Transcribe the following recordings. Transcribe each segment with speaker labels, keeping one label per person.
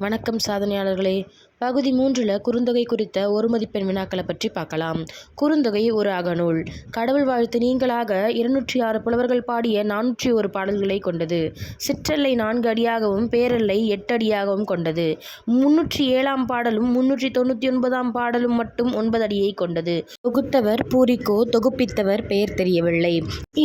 Speaker 1: வணக்கம் சாதனையாளர்களே. பகுதி 3ல் குறுந்தொகை குறித்த ஒரு மதிப்பெண் வினாக்களை பற்றி பார்க்கலாம். குறுந்தொகை ஒரு அகநூல். கடவுள் வாழ்த்து நீங்களாக 206 புலவர்கள் பாடிய 401 பாடல்களை கொண்டது. சிற்றெல்லை 4 அடியாகவும் பேரெல்லை 8 அடியாகவும் கொண்டது. 307ஆம் பாடலும் 399ஆம் பாடலும் மட்டும் 9 அடியை கொண்டது. தொகுத்தவர் பூரிக்கோ, தொகுப்பித்தவர் பெயர் தெரியவில்லை.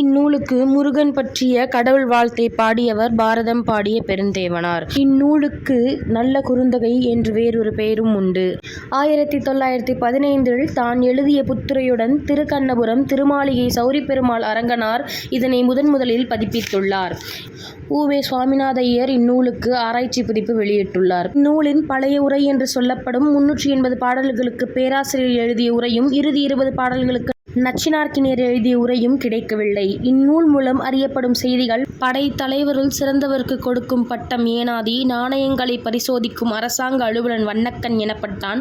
Speaker 1: இந்நூலுக்கு முருகன் பற்றிய கடவுள் வாழ்த்தை பாடியவர் பாரதம் பாடிய பெருந்தேவனார். இந்நூலுக்கு நல்ல குறுந்தொகை என்று வேறொரு பெயரும் உண்டு. 1915 தான் எழுதிய புத்துரையுடன் திருக்கண்ணபுரம் திருமாளிகை சௌரிப்பெருமாள் அரங்கனார் இதனை முதலில் பதிப்பித்துள்ளார். உ.வே. சுவாமிநாத ஐயர் இந்நூலுக்கு ஆராய்ச்சி பதிப்பு வெளியிட்டுள்ளார். இந்நூலின் பழைய உரை என்று சொல்லப்படும் 380 பாடல்களுக்கு பேராசிரியர் எழுதிய உரையும், இறுதி 20 பாடல்களுக்கு நச்சினார்க்கினியர் எழுதிய உரையும் கிடைக்கவில்லை. இந்நூல் மூலம் அறியப்படும் செய்திகள்: படை தலைவருள் சிறந்தவருக்கு கொடுக்கும் பட்டம் ஏனாதி, நாணயங்களை பரிசோதிக்கும் அரசாங்க அலுவலன் வண்ணக்கன் எனப்பட்டான்,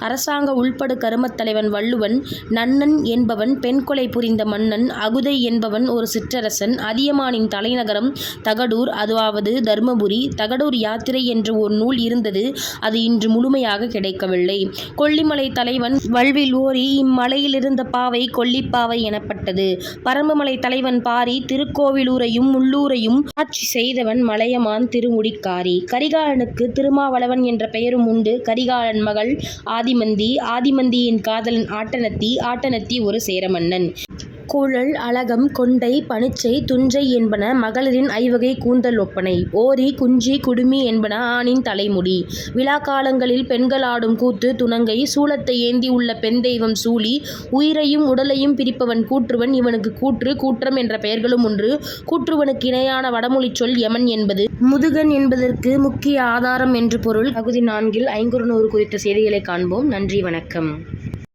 Speaker 1: அரசாங்க உள்படு கருமத் தலைவன் வள்ளுவன், நன்னன் என்பவன் பெண் கொலை புரிந்த மன்னன், அகுதை என்பவன் ஒரு சிற்றரசன், அதியமானின் தலைநகரம் தகடூர், அதாவது தர்மபுரி. தகடூர் யாத்திரை என்று ஒரு நூல் இருந்தது, அது இன்று முழுமையாக கிடைக்கவில்லை. கொல்லிமலை தலைவன் வல்வில் ஓரி, இம்மலையிலிருந்த பாவை கொல்லிப்பாவை எனப்பட்டது. பரம்புமலை தலைவன் பாரி, திருக்கோவிலூரையும் முள்ளூரையும் ஆட்சி செய்தவன் மலையமான் திருமுடிக்காரி. கரிகாலனுக்கு திருமாவளவன் என்ற பெயரும் உண்டு. கரிகாலன் மகள் ஆதிமந்தி, ஆதிமந்தியின் காதலன் ஆட்டனத்தி, ஆட்டனத்தி ஒரு சேரமன்னன். குழல், அலகம், கொண்டை, பனிச்சை, துஞ்சை என்பன மகளிரின் ஐவகை கூந்தல் ஒப்பனை. ஓரி, குஞ்சி, குடுமி என்பன ஆணின் தலைமுடி. விழா காலங்களில் பெண்கள் ஆடும் கூத்து துணங்கை. சூலத்தை ஏந்தி உள்ள பெண் தெய்வம் சூலி. உயிரையும் உடலையும் பிரிப்பவன் கூற்றுவன். இவனுக்கு கூற்று, கூற்றம் என்ற பெயர்களும் உண்டு. கூற்றுவனுக்கு இணையான வடமொழிச் சொல் யமன் என்பது. முதுகன் என்பதற்கு முக்கிய ஆதாரம் என்று பொருள். பகுதி 4ல் ஐங்குறுநூறு குறித்த செய்திகளை காண்போம். நன்றி, வணக்கம்.